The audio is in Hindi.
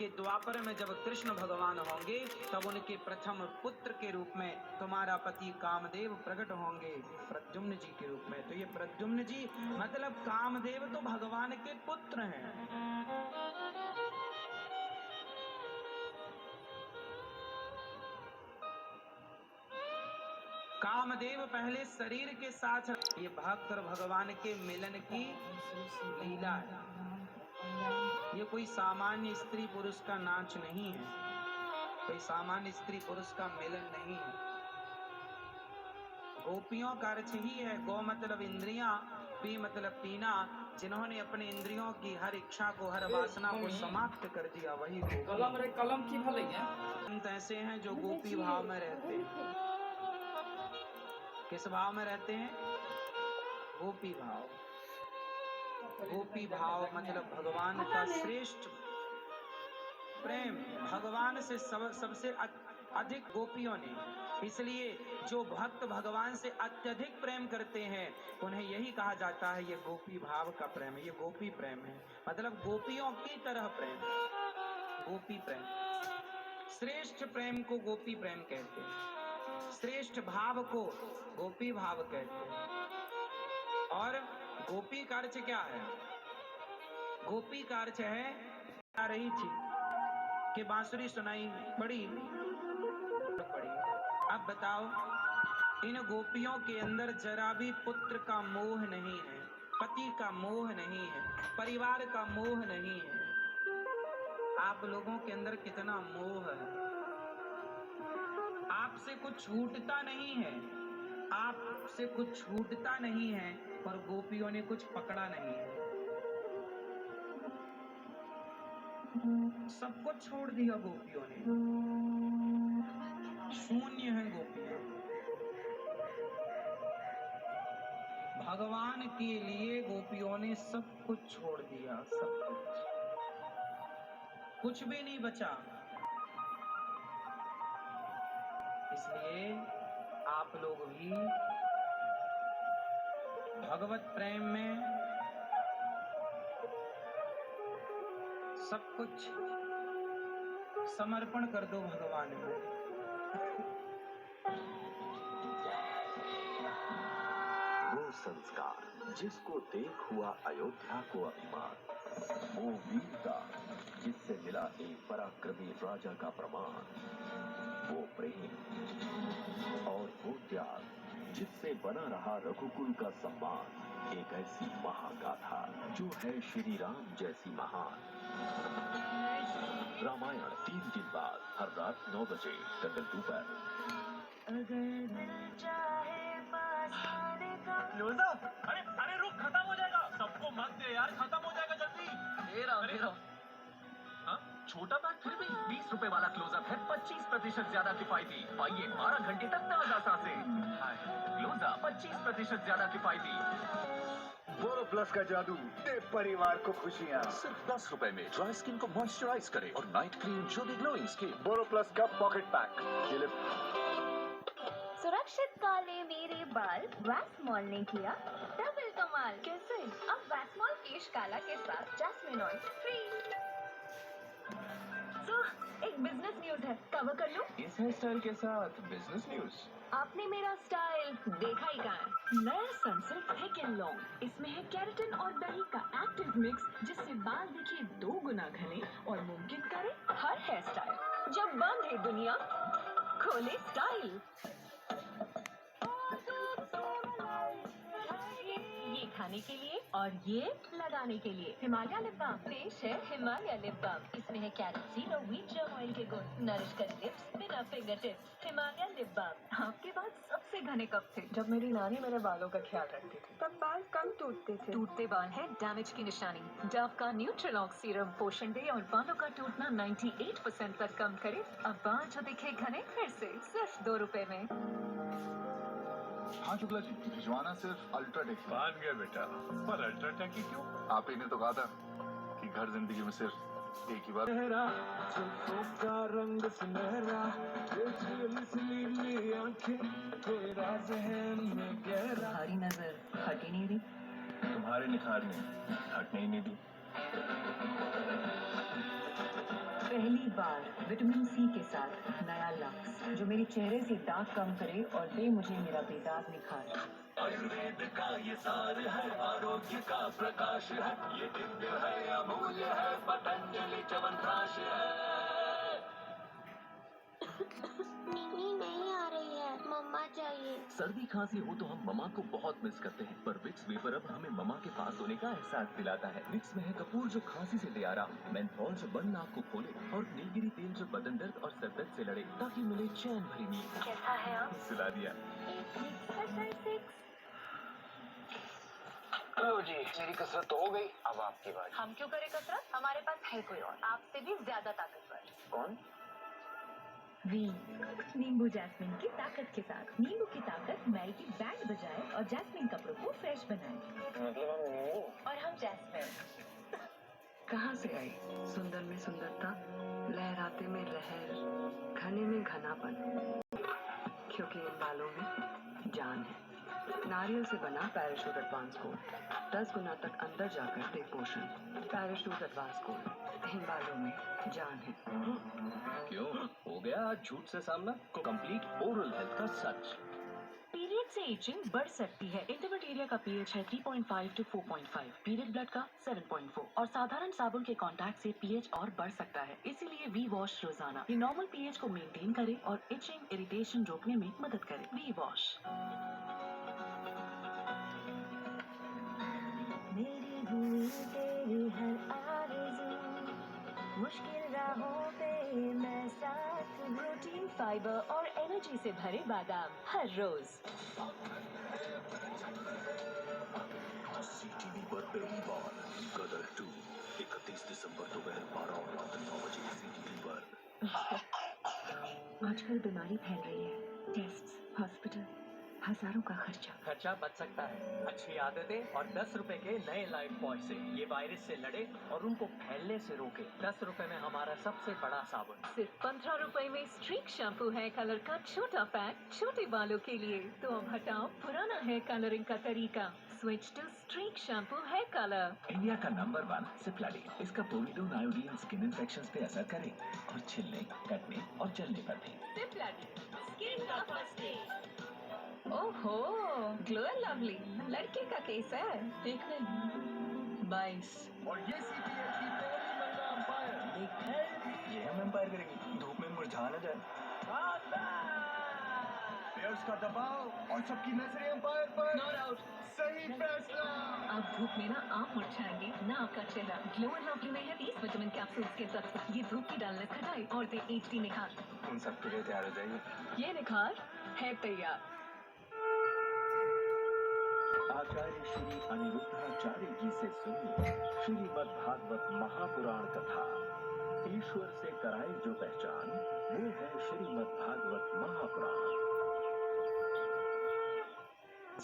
कि द्वापर में जब कृष्ण भगवान होंगे तब उनके प्रथम पुत्र के रूप में तुम्हारा पति कामदेव प्रकट होंगे प्रद्युम्न जी के रूप में। तो ये प्रद्युम्न जी मतलब कामदेव तो भगवान के पुत्र हैं। कामदेव पहले शरीर के साथ, ये भक्त और भगवान के मिलन की लीला है। ये कोई सामान्य स्त्री पुरुष का नाच नहीं है, कोई सामान्य स्त्री पुरुष का मिलन नहीं है। गोपियों का अर्थ ही है, गौ मतलब इंद्रियां, पी मतलब पीना। जिन्होंने अपने इंद्रियों की हर इच्छा को, हर वासना को समाप्त कर दिया, वही कलम की भले है। संत ऐसे हैं जो गोपी भाव में रहते हैं। किस भाव में रहते हैं? गोपी भाव। गोपी भाव मतलब भगवान का श्रेष्ठ प्रेम, भगवान से सबसे अधिक गोपियों ने। इसलिए जो भक्त भगवान से अत्यधिक प्रेम करते हैं उन्हें यही कहा जाता है ये गोपी भाव का प्रेम है, ये गोपी प्रेम है। मतलब गोपियों की तरह प्रेम, गोपी प्रेम। श्रेष्ठ प्रेम को गोपी प्रेम कहते हैं, श्रेष्ठ भाव को गोपी भाव कहते हैं। और गोपी का अर्थ क्या है? गोपी का अर्थ है आ रही थी कि बांसुरी सुनाई पड़ी। अब बताओ, इन गोपियों के अंदर जरा भी पुत्र का मोह नहीं है, पति का मोह नहीं है, परिवार का मोह नहीं है। आप लोगों के अंदर कितना मोह है, आपसे कुछ छूटता नहीं है, आपसे कुछ छूटता नहीं है, पर गोपियों ने कुछ पकड़ा नहीं है। सब कुछ छोड़ दिया गोपियों ने, शून्य है गोपियां। भगवान के लिए गोपियों ने सब कुछ छोड़ दिया, सब कुछ भी नहीं बचा। इसलिए आप लोग भी भगवत प्रेम में सब कुछ समर्पण कर दो भगवान में। वो संस्कार जिसको देख हुआ अयोध्या को अभिमान, वो वीरता जिससे मिला एक पराक्रमी राजा का प्रमाण, वो प्रेम और वो त्याग जिससे बना रहा रघुकुल का सम्मान। एक ऐसी महागाथा जो है श्री राम जैसी महान। रामायण 3 दिन बाद हर रात 9 बजे टंडन पर। अरे रुक, खत्म हो जाएगा। सबको मत दे यार, खत्म हो जाएगा जल्दी। दे रहा हाँ? छोटा पैक फिर भी 20 रुपए वाला क्लोजअप है 25% ज्यादा किफायती। पाइए 12 घंटे तक ताजा सांसें। क्लोजअप 25% ज्यादा किफायती। बोरो प्लस का जादू दे परिवार को खुशियाँ। सिर्फ 10 रुपए में ड्राई स्किन को मॉइस्चराइज करे और नाइट क्रीम जो भी ग्लोइंग स्किन। बोरो प्लस का पॉकेट पैक। सुरक्षित काले मेरे बाल वैक्समॉल ने किया डबल कमाल। कैसे? अब वैक्समॉल केश काला के साथ जैस्मिन ऑयल फ्री। एक बिजनेस न्यूज है, कवर कर लो। इस हेयर स्टाइल के साथ बिजनेस न्यूज। आपने मेरा स्टाइल देखा ही कहाँ है? नया सनसिल्क थिक एंड लॉन्ग। इसमें है केराटिन और दही का एक्टिव मिक्स जिससे बाल दिखे 2 गुना घने और मुमकिन करे हर हेयर स्टाइल। जब बंद है दुनिया, खोले स्टाइल। ये खाने के लिए और ये लगाने के लिए हिमालय लिप बाम। पेश है हिमालय लिप बाम। इसमें है कैरोसीन और व्हीट जर्म ऑयल के गुण। नरिश कर लिप्स बिना fingertips. Himalaya lip balm. आपके बाल सबसे घने कब थे? जब मेरी नानी मेरे बालों का ख्याल रखती थी, तब बाल कम टूटते थे। टूटते बाल है डैमेज की निशानी। डव का न्यूट्रिलॉक्स सीरम पोषण दे और बालों का टूटना 98% तक कम करे। अब बाल जो दिखे घने फिर से सिर्फ 2 रुपए में। हाँ शुक्ला जी, भिजवाना सिर्फ अल्ट्राटेक। मान गया बेटा, पर अल्ट्राटेक ही क्यों? आप ही ने तो कहा था कि घर जिंदगी में सिर्फ एक ही बार। का रंग सुनहरा, तेरा ज़हन में गहरा। हरी नजर हटी नहीं रही। तुम्हारे निखार ने हटने ही नहीं दी। पहली बार विटामिन सी के साथ नया लक्स जो मेरे चेहरे से दाग कम करे और दे मुझे मेरा बेदाग निखार। आयुर्वेद का ये सार है, आरोग्य का प्रकाश है, ये दिव्य है, अमूल्य है, पतंजलि च्यवनप्राश है। नींद नहीं आ रही है, मम्मा चाहिए। सर्दी खांसी हो तो हम ममा को बहुत मिस करते हैं, पर विक्स वेपर अब हमें ममा के पास होने का एहसास दिलाता है। विक्स में है कपूर जो खांसी से दे आराम, मेंथॉल जो बंद नाक को खोले, और नीलगिरी तेल जो बदन दर्द और सर दर्द से लड़े, ताकि मिले चैन भरी नींद। कैसा है आप? सुला दिया। लो जी, मेरी कसरत तो हो गई, अब आपकी बारी। हम क्यों करें कसरत? हमारे पास है कोई और आपसे भी ज्यादा ताकतवर। कौन? वी नींबू जैस्मिन की ताकत के साथ। नींबू की ताकत मैरी की बैंड बजाए और जैस्मिन कपड़ों को फ्रेश बनाए। मतलब हम नींबू? और हम जैस्मिन। कहाँ से आई सुंदर में सुंदरता, लहराते में लहर, घने में घनापन, क्योंकि इन बालों में जान है। नारियल से बना पैराशूट एडवांस गोल्ड, 10 गुना तक अंदर जाकर दे पोषण। पैराशूट एडवांस गोल्ड, इन बालों में जान है। क्यों हो गया आज झूठ से सामना? कंप्लीट ओरल हेल्थ का सच। पीरियड से एजिंग बढ़ सकती है। इंटीमेट एरिया का पीएच है 3.5 to 4.5, पीरियड ब्लड का 7.4 और साधारण साबुन के कांटेक्ट से पीएच और बढ़ सकता है। इसीलिए वी वॉश रोजाना ये नॉर्मल पीएच को मेंटेन करे और इचिंग इरिटेशन रोकने में मदद करे। V wash. मेरी भूल तेरी हर आरज़ू, मुश्किल राहों पे मैं साथ। प्रोटीन, फाइबर और एनर्जी से भरे बादाम हर रोज। सीटीवी पर पहली बार गदर 2 31 दिसंबर दोपहर 12 और रात 9 बजे सीटीवी पर। आजकल बीमारी फैल रही है, टेस्ट, हॉस्पिटल, हजारों का खर्चा। खर्चा बच सकता है अच्छी आदतें और 10 रुपए के नए लाइफ बॉय से। ये वायरस से लड़े और उनको फैलने से रोके। 10 रुपए में हमारा सबसे बड़ा साबुन। सिर्फ 15 रुपए में स्ट्रीक शैम्पू है कलर का छोटा पैक छोटे बालों के लिए। तो अब हटाओ पुराना है कलरिंग का तरीका। स्विच टू स्ट्रीक शैम्पू है कलर। इंडिया का नंबर 1 सिप्लाडी। इसका पोविडोन आयोडीन स्किन इन्फेक्शंस पे असर करे और छिलने, कटने और जलने पर भी। स्किन का फर्स्ट एड। ओहो, ग्लो एंड लवली लड़के का केस है। एक नहीं 22। और ये सीटीएल की पहली महिला अंपायर। ये हम अंपायर करेंगे, धूप में मुरझा न जाए। प्लेयर्स का दबाव और सबकी नजरें अंपायर पर। Not out. सही फैसला। आप धूप में ना आप मुरझाएंगे ना आपका चेहरा। ग्लो एंड लवली में है 30 विटामिन कैप्सूल्स के तत्व। ये धूप की डालने घटाए और दे HD निखार। उन सब के लिए तैयार हो जाइए। ये निखार है तैयार। आचार्य श्री अनिरुद्धाचार्य जी से सुनिए श्रीमद् भागवत महापुराण कथा। ईश्वर से कराए जो पहचान,